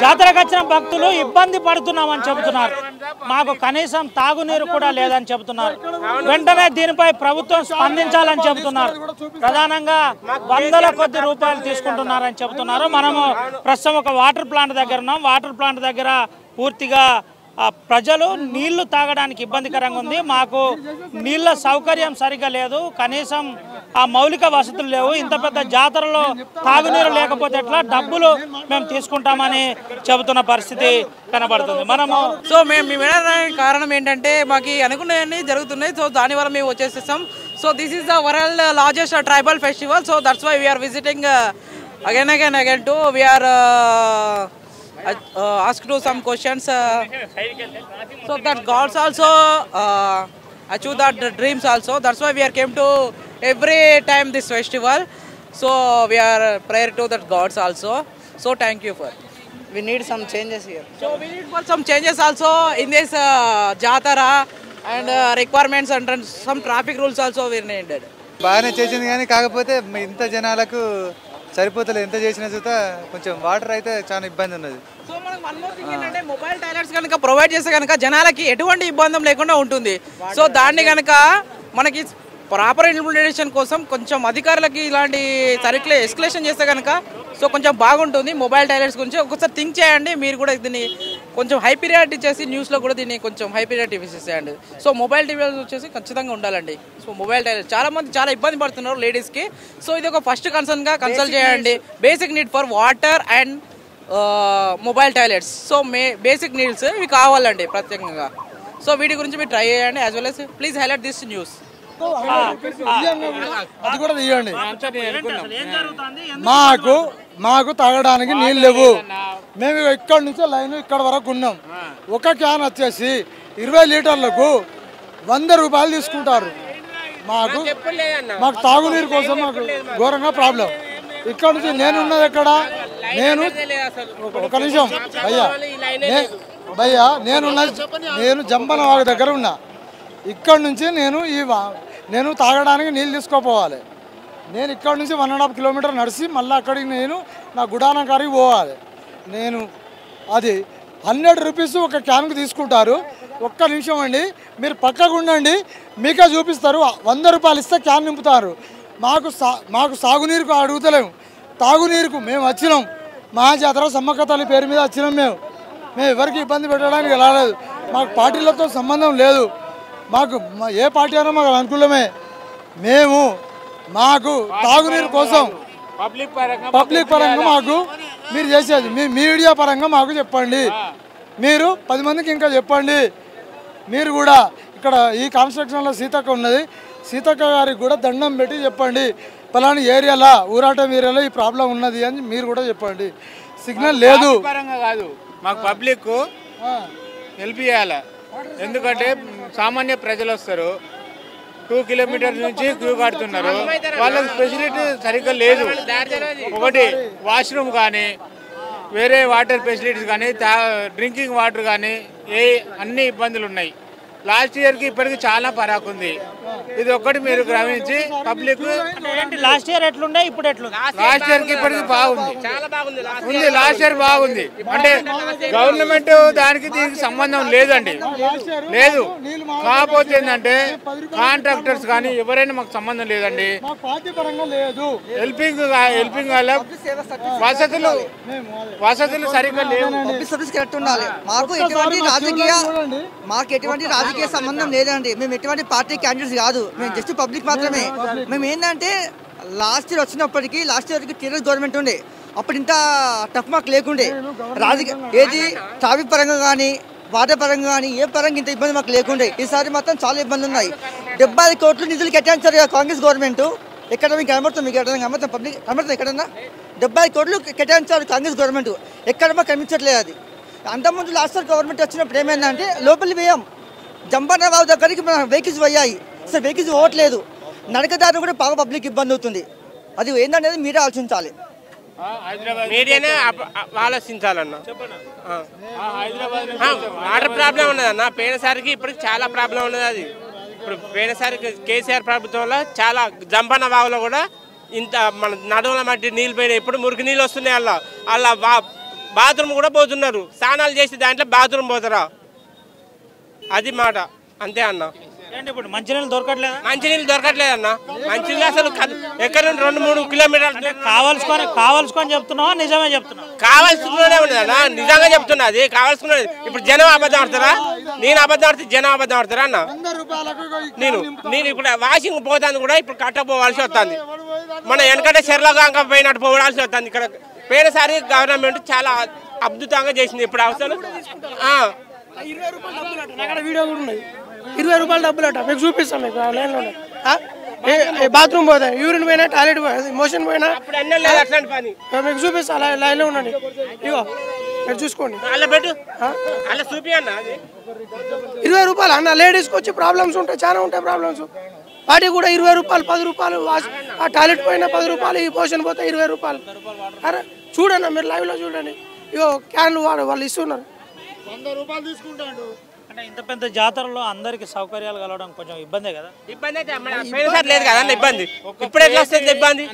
జాతరకు వచ్చిన భక్తులు ఇబ్బంది పడుతున్నామని చెబుతున్నారు. మాకు కనీసం తాగునీరు కూడా లేదని చెబుతున్నారు. వెంటనే దీనిపై ప్రభుత్వం స్పందించాలని చెబుతున్నారు. ప్రధానంగా వందల కొద్ది రూపాయలు తీసుకుంటున్నారని చెబుతున్నారు. మనము ప్రస్తుతం ఒక వాటర్ ప్లాంట్ దగ్గర ఉన్నాం. వాటర్ ప్లాంట్ దగ్గర పూర్తిగా ప్రజలు నీళ్లు తాగడానికి ఇబ్బందికరంగా ఉంది. మాకు నీళ్ళ సౌకర్యం సరిగ్గా లేదు, కనీసం ఆ మౌలిక వసతులు లేవు. ఇంత పెద్ద జాతరలో తాగునీరు లేకపోతే ఎట్లా, డబ్బులు మేము తీసుకుంటామని చెబుతున్న పరిస్థితి కనబడుతుంది. మనము మేము వెళ్ళడానికి కారణం ఏంటంటే మాకు అనుకున్నవన్నీ జరుగుతున్నాయి. సో దానివల్ల మేము వచ్చేసేసాం. So this is the world largest tribal festival. So that's why we're visiting again too. We are asked to some questions so that gods also achieve that dreams also. That's why we are came to every time this festival. So we are prayer to that gods also. So thank you for. We need some changes here. So we need for some changes also in this jatara and requirements and some traffic rules also we needed. బాగానే చేసింది కానీ కాకపోతే ఇంత జనాలకు సరిపోతలేదు. ఎంత చేసినా చూత కొంచెం water అయితే చాలా ఇబ్బంది ఉన్నది. సో మనకు వన్ మోర్ థింగ్ ఏంటంటే మొబైల్ టాయిలెట్స్ కనుక ప్రొవైడ్ చేస్తే కనుక జనాలకి ఎటువంటి ఇబ్బంది లేకుండా ఉంటుంది. సో దాన్ని కనుక మనకి ప్రాపర్ ఇంప్లిమెంటేషన్ కోసం కొంచెం అధికారులకి ఇలాంటి సరిగ్గా ఎస్కలేషన్ చేస్తే కనుక సో కొంచెం బాగుంటుంది. మొబైల్ టాయిలెట్స్ గురించి ఒకసారి థింక్ చేయండి. మీరు కూడా దీన్ని కొంచెం హై పీరియారిటీ చేసి న్యూస్లో కూడా దీన్ని కొంచెం హై పీరియారిటీ చేసేయండి. సో మొబైల్ టీవీలు వచ్చేసి ఖచ్చితంగా ఉండాలండి. సో మొబైల్ టాయిలెట్ చాలా ఇబ్బంది పడుతున్నారు లేడీస్కి. సో ఇది ఒక ఫస్ట్ కన్సర్న్గా కన్సల్ట్ చేయండి. Basic need for water and mobile toilets. So basic needs ఇవి కావాలండి ప్రత్యేకంగా. సో వీటి గురించి మీరు ట్రై చేయండి. As well as please highlight this news. అది కూడా తీయండి. మాకు తాగడానికి నీళ్ళు లేవు. మేము ఇక్కడ నుంచి లైన్ ఇక్కడ వరకు ఉన్నాం. ఒక క్యాన్ వచ్చేసి 20 లీటర్లకు 100 రూపాయలు తీసుకుంటారు. మాకు తాగునీరు కోసం మాకు ఘోరంగా ప్రాబ్లం. ఇక్కడ నుంచి నేనున్నది ఎక్కడ, ఒక నిమిషం భయ్యా నేను జంపనవాగు దగ్గర ఉన్నా. ఇక్కడ నుంచి నేను తాగడానికి నీళ్ళు తీసుకోపోవాలి. నేను ఇక్కడ నుంచి 1.5 కిలోమీటర్ నడిచి మళ్ళీ అక్కడికి నేను నా గుడానం కాడికి పోవాలి. అది 100 రూపీస్ ఒక క్యాన్కి తీసుకుంటారు. ఒక్క నిమిషం అండి, మీరు పక్కకు ఉండండి, మీకే చూపిస్తారు. 100 రూపాయలు ఇస్తే క్యాన్ నింపుతారు. మాకు సాగునీరుకు అడుగుతలేము, తాగునీరుకు మేము వచ్చినాం. మహాజాతర సమ్మక్క తల్లి పేరు మీద వచ్చినాం. మేము ఎవరికి ఇబ్బంది పెట్టడానికి రాలేదు. మాకు పార్టీలతో సంబంధం లేదు. మాకు ఏ పార్టీ అయినా మాకు అనుకూలమే. మాకు తాగునీరు కోసం పబ్లిక్ పరంగా మాకు మీరు చేసేది మీ మీడియా పరంగా మాకు చెప్పండి. మీరు 10 మందికి ఇంకా చెప్పండి. మీరు కూడా ఇక్కడ ఈ కాన్స్ట్రక్షన్లో సీతక్క ఉన్నది, సీతక్క గారికి కూడా దండం పెట్టి చెప్పండి. పలానా ఏరియాలో ఊరాటం ఏరియాలో ఈ ప్రాబ్లం ఉన్నది అని మీరు కూడా చెప్పండి. సిగ్నల్ లేదు కాదు, మాకు పబ్లిక్ హెల్ప్ చేయాలి. ఎందుకంటే సామాన్య ప్రజలు వస్తారు, 2 కిలోమీటర్స్ నుంచి క్యూ కడుతున్నారు. వాళ్ళకి ఫెసిలిటీ సరిగ్గా లేదు. ఒకటి వాష్రూమ్ కానీ, వేరే వాటర్ ఫెసిలిటీస్ కానీ, డ్రింకింగ్ వాటర్ కానీ అన్ని ఇబ్బందులు ఉన్నాయి. లాస్ట్ ఇయర్కి ఇప్పటికి చాలా పరాకు ఉంది. ఇది ఒక్కటి మీరు గమనించి పబ్లిక్. లాస్ట్ ఇయర్ ఎట్లుండే, ఇప్పుడు ఎట్లుంది? లాస్ట్ ఇయర్కి ఇప్పటికి బాగుంది. లాస్ట్ ఇయర్ బాగుంది. అంటే గవర్నమెంట్ దానికి దీనికి సంబంధం లేదండి, లేదు. కాకపోతే ఏంటంటే కాంట్రాక్టర్స్ కానీ ఎవరైనా మాకు సంబంధం లేదండి. హెల్పింగ్ వల్ల వసతులు సరిగ్గా లేవు. మాకు ఎటువంటి రాజకీయ సంబంధం లేదండి. మేము ఎటువంటి పార్టీ క్యాండిడేట్స్ కాదు, మేము జస్ట్ పబ్లిక్ మాత్రమే. మేము ఏంటంటే లాస్ట్ ఇయర్ వచ్చినప్పటికీ, లాస్ట్ ఇయర్కి టీఆర్ఎస్ గవర్నమెంట్ ఉండే, అప్పుడు ఇంత టఫ్ మాకు లేకుండే. ఏది ట్రాఫిక్ పరంగా కానీ, వాటర్ పరంగా కానీ, ఏ పరంగా ఇంత ఇబ్బంది మాకు లేకుండే. ఈసారి మాత్రం చాలా ఇబ్బందులు ఉన్నాయి. 75 కోట్లు నిధులు కేటాయించారు కాంగ్రెస్ గవర్నమెంట్. ఎక్కడ మీకు కనబడుతుంది? మీకు ఎక్కడ కనబడుతుంది? పబ్లిక్ కనబడుతుంది ఎక్కడన్నా? 75 కోట్లు కేటాయించారు కాంగ్రెస్ గవర్నమెంట్, ఎక్కడ మాకు కనిపించట్లేదు. అది అంతకుముందు లాస్ట్ ఇయర్ గవర్నమెంట్ వచ్చినప్పుడు ఏమైందంటే లోపలి వేయం, జంపన్నబాబు దగ్గరికి మన వెహికల్స్ పోయాయి. అసలు వెహికల్స్ పోవట్లేదు. నడకదారులు కూడా బాగా పబ్లిక్ ఇబ్బంది అవుతుంది. అది ఏంటనేది మీరే ఆలోచించాలి. మీడియానే ఆలోచించాలన్న. Water problem ఉన్నదన్న. పోయినసారికి ఇప్పటికి చాలా ప్రాబ్లం ఉన్నది. అది ఇప్పుడు పోయినసారికి కేసీఆర్ ప్రభుత్వంలో చాలా జంపన్న బావులో కూడా ఇంత మన నడువుల మట్టి నీళ్ళు పోయినాయి. ఇప్పుడు మురికి నీళ్ళు వస్తున్నాయి. అలా బాత్రూమ్ కూడా పోతున్నారు, స్నానాలు చేసి దాంట్లో బాత్రూమ్ పోతారా? అది మాట, అంతే అన్న. ఏంటి ఇప్పుడు మంచినీళ్ళు దొరకట్లేదా? మంచినీళ్ళు దొరకట్లేదన్న. మంచినీళ్ళు అసలు ఎక్కడ 2-3 కిలోమీటర్లు కావాల్సుకొని చెప్తున్నావా నిజమే చెప్తున్నావు? కావాల్సుకునే ఉన్నదన్న, నిజంగా చెప్తున్నది కావాల్సుకున్నది. ఇప్పుడు జనం అబద్ధం ఆడతారా? నేను అబద్ధం ఆడితే జనం అబద్ధం ఆడతారా అన్న? నేను ఇప్పుడు వాషింగ్ పోతాను కూడా ఇప్పుడు కట్టపోవాల్సి వస్తుంది. మన వెనకటే చెర్లగా పోయినట్టు పోవాల్సి వస్తుంది. ఇక్కడ పోయినసారి గవర్నమెంట్ చాలా అద్భుతంగా చేసింది. ఇప్పుడు అవసరం 20 రూపాయలు డబ్బులు అక్కడ వీడియో కూడా ఉన్నాయి. 20 రూపాయలు డబ్బులు అట మీకు చూపిస్తాం. మీకు లైన్లో బాత్రూమ్ పోతాయి, యూరిన్ పోయినా, టాయిలెట్ మోషన్ పోయినా మీకు చూపిస్తా. లైన్లో ఉండండి, ఇగో మీరు చూసుకోండి. 20 రూపాయలు అన్న. లేడీస్కి వచ్చి ప్రాబ్లమ్స్ ఉంటాయి, చాలా ఉంటాయి ప్రాబ్లమ్స్. వాటికి కూడా 20 రూపాయలు, 10 రూపాయలు. ఆ టాయిలెట్ పోయినా 10 రూపాయలు, ఈ మోషన్ పోతే 20 రూపాయలు. అరే చూడండి, మీరు లైవ్లో చూడండి. ఇగో క్యాన్లు వాళ్ళు ఇస్తున్నారు. 100 రూపాయలు తీసుకుంటాడు. అంటే ఇంత పెద్ద జాతరలో అందరికి సౌకర్యాలు కలవడం కొంచెం ఇబ్బందే కదా? ఇబ్బంది అయితే పోయినసారి లేదు కదా ఇబ్బంది. ఇప్పుడు ఎట్లా వస్తుంది ఇబ్బంది?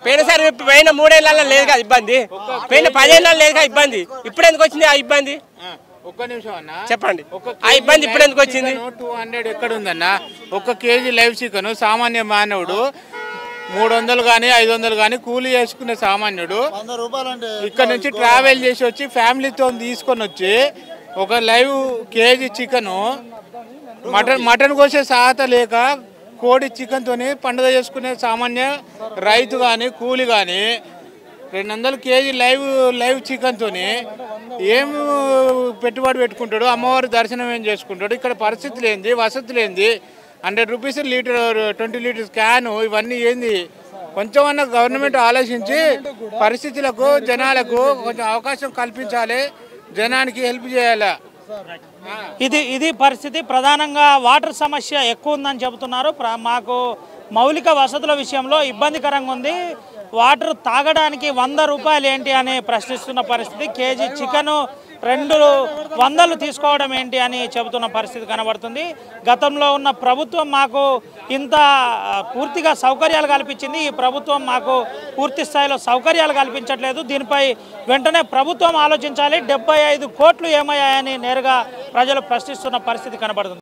పోయినసారి పోయిన 3 ఏళ్ళలో లేదు కదా ఇబ్బంది, పోయిన 10 ఏళ్ళలో లేదు కదా ఇబ్బంది. ఇప్పుడు ఎందుకు వచ్చింది ఆ ఇబ్బంది? ఒక్క నిమిషం అన్న, చెప్పండి. ఆ ఇబ్బంది ఇప్పుడు ఎందుకు వచ్చింది? 200 ఎక్కడ ఉందన్న? 1 కేజీ లైవ్ చికెన్ సామాన్య మానవుడు 300 కానీ 500 కానీ కూలీ చేసుకునే సామాన్యుడు ఇక్కడ నుంచి ట్రావెల్ చేసి వచ్చి ఫ్యామిలీతో తీసుకొని వచ్చి ఒక లైవ్ కేజీ చికెను మటన్ కోసే సాహత లేక కోడి చికెన్తో పండుగ చేసుకునే సామాన్య రైతు కానీ కూలి కానీ 200 కేజీ లైవ్ చికెన్తో ఏం పెట్టుబడి పెట్టుకుంటాడు? అమ్మవారి దర్శనం ఏం చేసుకుంటాడు? ఇక్కడ పరిస్థితి లేనిది, వసతి లేనిది, 100 రూపీస్ లీటర్, 20 లీటర్స్ క్యాను, ఇవన్నీ ఏంది? కొంచెం అన్న గవర్నమెంట్ ఆలోచించి పరిస్థితులకు జనాలకు కొంచెం అవకాశం కల్పించాలి, జనానికి హెల్ప్ చేయాలి. ఇది పరిస్థితి. ప్రధానంగా వాటర్ సమస్య ఎక్కువ ఉందని చెబుతున్నారు. మాకు మౌలిక వసతుల విషయంలో ఇబ్బందికరంగా ఉంది. వాటర్ తాగడానికి 100 రూపాయలు ఏంటి అని ప్రశ్నిస్తున్న పరిస్థితి. కేజీ చికెను 200 తీసుకోవడం ఏంటి అని చెబుతున్న పరిస్థితి కనబడుతుంది. గతంలో ఉన్న ప్రభుత్వం మాకు ఇంత పూర్తిగా సౌకర్యాలు కల్పించింది, ఈ ప్రభుత్వం మాకు పూర్తి స్థాయిలో సౌకర్యాలు కల్పించట్లేదు. దీనిపై వెంటనే ప్రభుత్వం ఆలోచించాలి. 75 కోట్లు ఏమయ్యాయని నేరుగా ప్రజలు ప్రశ్నిస్తున్న పరిస్థితి కనబడుతుంది.